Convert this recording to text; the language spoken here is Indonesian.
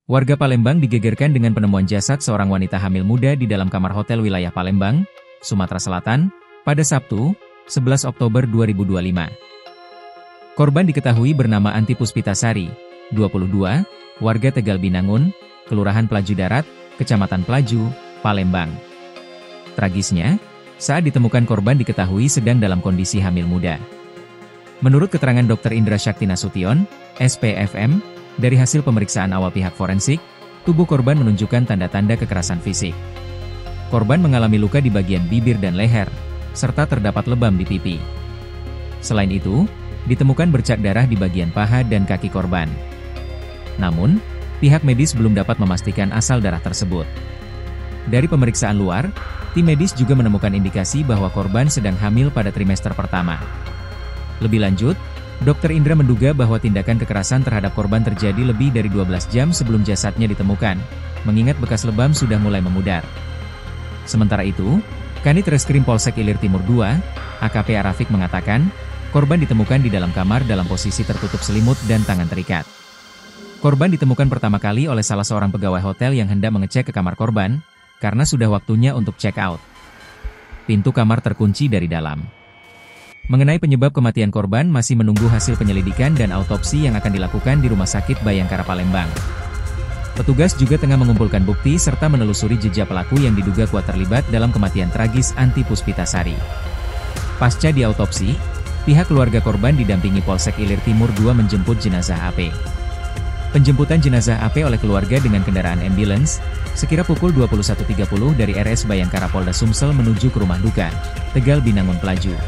Warga Palembang digegerkan dengan penemuan jasad seorang wanita hamil muda di dalam kamar hotel wilayah Palembang, Sumatera Selatan, pada Sabtu, 11 Oktober 2025. Korban diketahui bernama Anti Puspitasari, 22, warga Tegal Binangun, Kelurahan Pelaju Darat, Kecamatan Pelaju, Palembang. Tragisnya, saat ditemukan korban diketahui sedang dalam kondisi hamil muda. Menurut keterangan Dr. Indra Shakti Nasution, SPFM, dari hasil pemeriksaan awal pihak forensik, tubuh korban menunjukkan tanda-tanda kekerasan fisik. Korban mengalami luka di bagian bibir dan leher, serta terdapat lebam di pipi. Selain itu, ditemukan bercak darah di bagian paha dan kaki korban. Namun, pihak medis belum dapat memastikan asal darah tersebut. Dari pemeriksaan luar, tim medis juga menemukan indikasi bahwa korban sedang hamil pada trimester pertama. Lebih lanjut, Dr. Indra menduga bahwa tindakan kekerasan terhadap korban terjadi lebih dari 12 jam sebelum jasadnya ditemukan, mengingat bekas lebam sudah mulai memudar. Sementara itu, Kanit Reskrim Polsek Ilir Timur II, AKP Arafik mengatakan, korban ditemukan di dalam kamar dalam posisi tertutup selimut dan tangan terikat. Korban ditemukan pertama kali oleh salah seorang pegawai hotel yang hendak mengecek ke kamar korban, karena sudah waktunya untuk check out. Pintu kamar terkunci dari dalam. Mengenai penyebab kematian korban masih menunggu hasil penyelidikan dan autopsi yang akan dilakukan di Rumah Sakit Bayangkara Palembang. Petugas juga tengah mengumpulkan bukti serta menelusuri jejak pelaku yang diduga kuat terlibat dalam kematian tragis Anti Puspitasari. Pasca diautopsi, pihak keluarga korban didampingi Polsek Ilir Timur II menjemput jenazah AP. Penjemputan jenazah AP oleh keluarga dengan kendaraan ambulans, sekira pukul 21.30 dari RS Bayangkara Polda Sumsel menuju ke rumah duka, Tegal Binangun Pelaju.